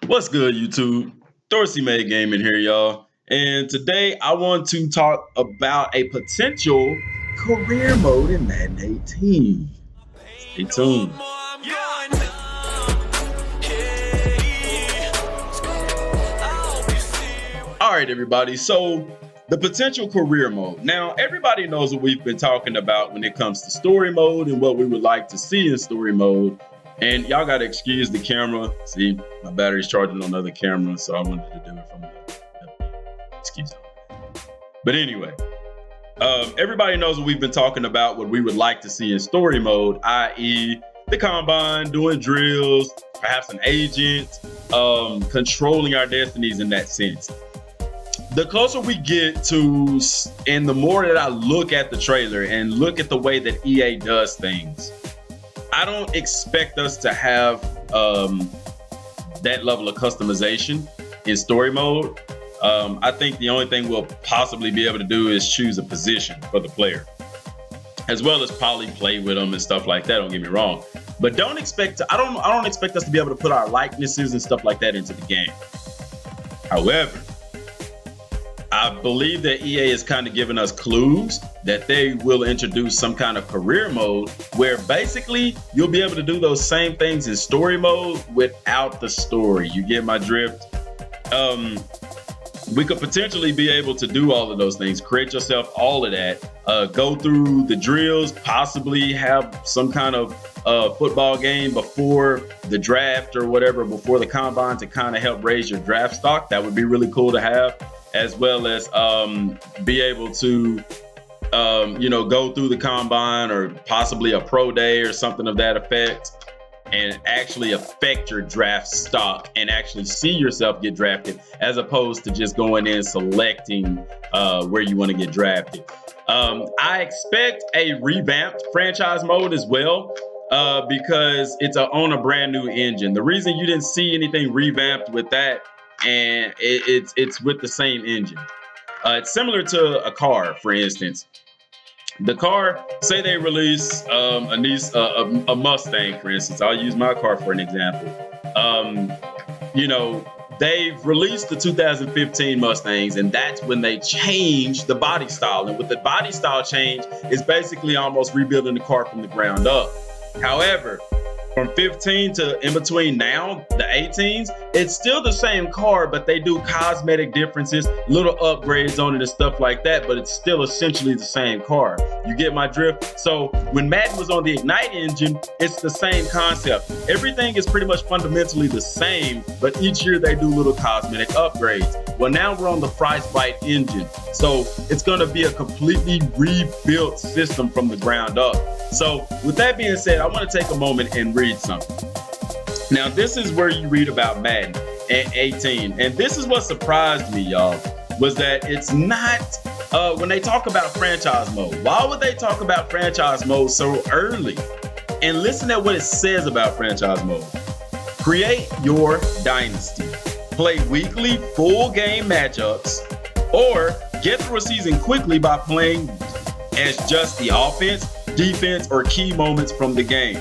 What's good, YouTube? Dorsey Made Gaming here, y'all. And today I want to talk about a potential career mode in Madden 18. Stay tuned. All right, everybody. So the potential career mode. Now, everybody knows what we've been talking about when it comes to story mode and what we would like to see in story mode. And y'all got to excuse the camera. See, my battery's charging on the other camera, so I wanted to do it from the excuse me. But anyway, everybody knows what we've been talking about, what we would like to see in story mode, i.e. the combine, doing drills, perhaps an agent, controlling our destinies in that sense. The closer we get to, and the more that I look at the trailer and look at the way that EA does things, I don't expect us to have that level of customization in story mode. I think the only thing we'll possibly be able to do is choose a position for the player, as well as probably play with them and stuff like that. Don't get me wrong, but don't expect to. I don't expect us to be able to put our likenesses and stuff like that into the game. However, I believe that EA is kind of giving us clues that they will introduce some kind of career mode where basically you'll be able to do those same things in story mode without the story. You get my drift? We could potentially be able to do all of those things, create yourself all of that, go through the drills, possibly have some kind of football game before the draft or whatever, before the combine to kind of help raise your draft stock. That would be really cool to have, as well as be able to, go through the combine or possibly a pro day or something of that effect and actually affect your draft stock and actually see yourself get drafted, as opposed to just going in selecting where you want to get drafted. I expect a revamped franchise mode as well, because it's on a brand new engine. The reason you didn't see anything revamped with that, and it's with the same engine. It's similar to a car, for instance. The car, say they release a Mustang, for instance. I'll use my car for an example. They've released the 2015 Mustangs, and that's when they changed the body style. And with the body style change, it's basically almost rebuilding the car from the ground up. However, from 15 to in between now, the 18s, it's still the same car, but they do cosmetic differences, little upgrades on it and stuff like that, but it's still essentially the same car. You get my drift? So when Madden was on the Ignite engine, it's the same concept. Everything is pretty much fundamentally the same, but each year they do little cosmetic upgrades. Well, now we're on the Frostbite engine, so it's gonna be a completely rebuilt system from the ground up. So with that being said, I want to take a moment and read something. Now, this is where you read about Madden 18. And this is what surprised me, y'all, was that it's not, when they talk about franchise mode, why would they talk about franchise mode so early? And listen at what it says about franchise mode. Create your dynasty. Play weekly full game matchups, or get through a season quickly by playing as just the offense, defense, or key moments from the game.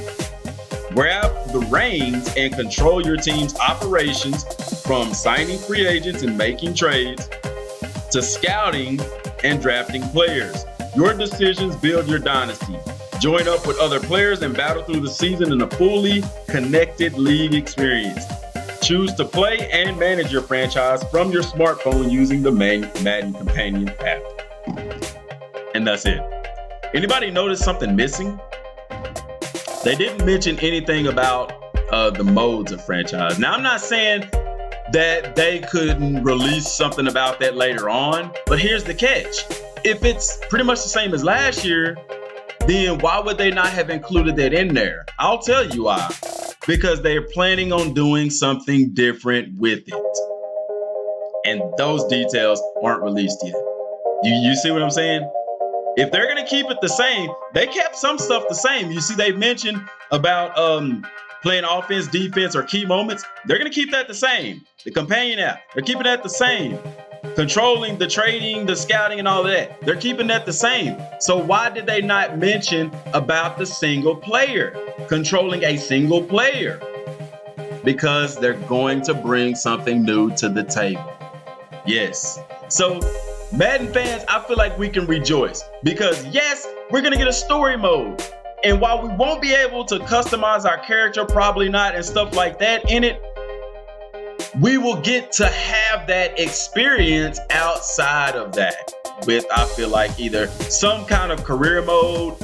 Grab the reins and control your team's operations, from signing free agents and making trades to scouting and drafting players. Your decisions build your dynasty. Join up with other players and battle through the season in a fully connected league experience. Choose to play and manage your franchise from your smartphone using the Madden Companion app. And that's it. Anybody notice something missing? They didn't mention anything about the modes of franchise. Now, I'm not saying that they couldn't release something about that later on, but here's the catch. If it's pretty much the same as last year, then why would they not have included that in there? I'll tell you why. Because they're planning on doing something different with it. And those details aren't released yet. You see what I'm saying? If they're going to keep it the same, they kept some stuff the same. You see, they mentioned about playing offense, defense, or key moments. They're going to keep that the same. The companion app, they're keeping that the same. Controlling the trading, the scouting, and all of that, they're keeping that the same. So why did they not mention about the single player, controlling a single player? because they're going to bring something new to the table. Yes. So, Madden fans, I feel like we can rejoice because, yes, we're going to get a story mode. And while we won't be able to customize our character, probably not, and stuff like that in it, we will get to have that experience outside of that with, I feel like, either some kind of career mode,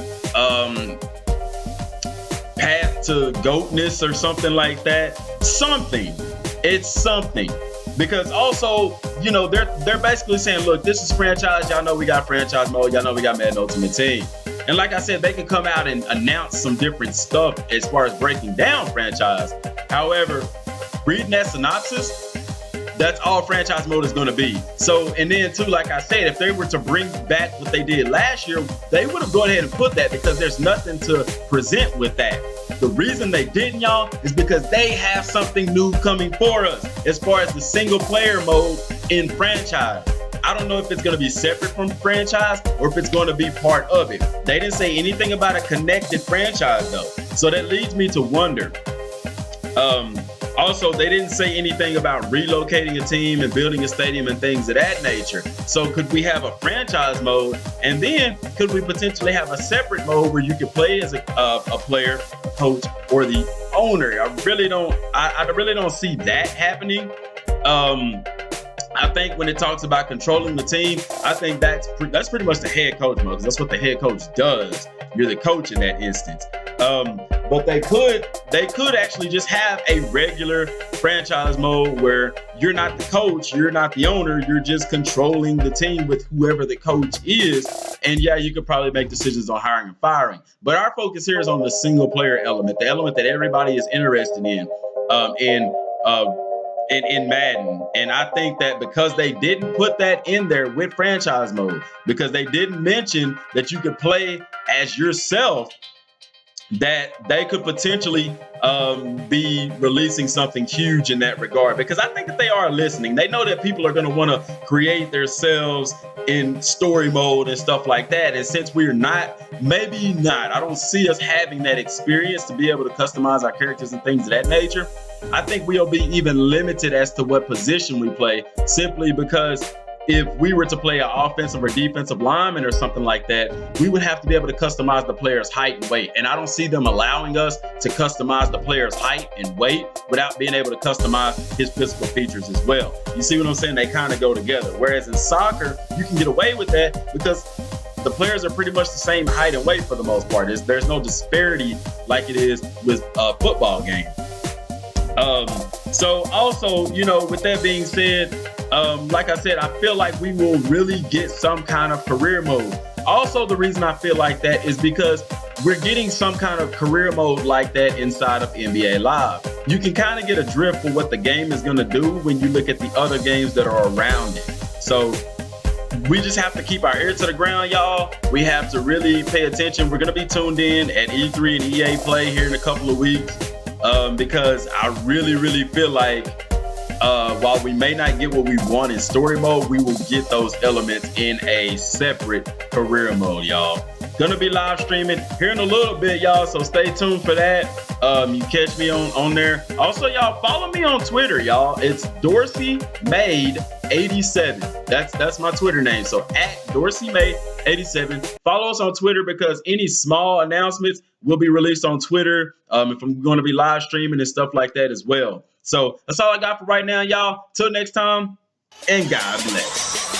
path to GOATness or something like that. Something. It's something. Because also, you know, they're basically saying, look, this is franchise. Y'all know we got franchise mode. Y'all know we got Madden Ultimate Team. And like I said, they can come out and announce some different stuff as far as breaking down franchise. However, reading that synopsis, that's all franchise mode is going to be. So, and then too, like I said, if they were to bring back what they did last year, they would have gone ahead and put that because there's nothing to present with that. The reason they didn't, y'all, is because they have something new coming for us as far as the single player mode in franchise. I don't know if it's going to be separate from franchise or if it's going to be part of it. They didn't say anything about a connected franchise though. So that leads me to wonder. Also, they didn't say anything about relocating a team and building a stadium and things of that nature. So could we have a franchise mode? And then could we potentially have a separate mode where you could play as a player, coach, or the owner? I really don't see that happening. I think when it talks about controlling the team, I think that's pretty much the head coach mode, because that's what the head coach does. You're the coach in that instance. But they could actually just have a regular franchise mode where you're not the coach, you're not the owner, you're just controlling the team with whoever the coach is. And yeah, you could probably make decisions on hiring and firing. But our focus here is on the single player element, the element that everybody is interested in Madden. And I think that because they didn't put that in there with franchise mode, because they didn't mention that you could play as yourself, that they could potentially be releasing something huge in that regard, because I think that they are listening. They know that people are going to want to create themselves in story mode and stuff like that. And since we're not, I don't see us having that experience to be able to customize our characters and things of that nature. I think we'll be even limited as to what position we play, simply because if we were to play an offensive or defensive lineman or something like that, we would have to be able to customize the player's height and weight. And I don't see them allowing us to customize the player's height and weight without being able to customize his physical features as well. You see what I'm saying? They kind of go together. Whereas in soccer, you can get away with that because the players are pretty much the same height and weight for the most part. There's no disparity like it is with a football game. So also, you know, with that being said, like I said, I feel like we will really get some kind of career mode. Also, the reason I feel like that is because we're getting some kind of career mode like that inside of NBA Live. You can kind of get a drift for what the game is going to do when you look at the other games that are around it. So we just have to keep our ear to the ground, y'all. We have to really pay attention. We're going to be tuned in at E3 and EA Play here in a couple of weeks, because I really feel like while we may not get what we want in story mode, we will get those elements in a separate career mode, y'all. Gonna be live streaming here in a little bit, y'all, so stay tuned for that. You catch me on there. Also, y'all, follow me on Twitter, y'all. It's DorseyMade87. That's my Twitter name. So at DorseyMade87. Follow us on Twitter, because any small announcements will be released on Twitter. If I'm going to be live streaming and stuff like that as well. So that's all I got for right now, y'all. Till next time, and God bless.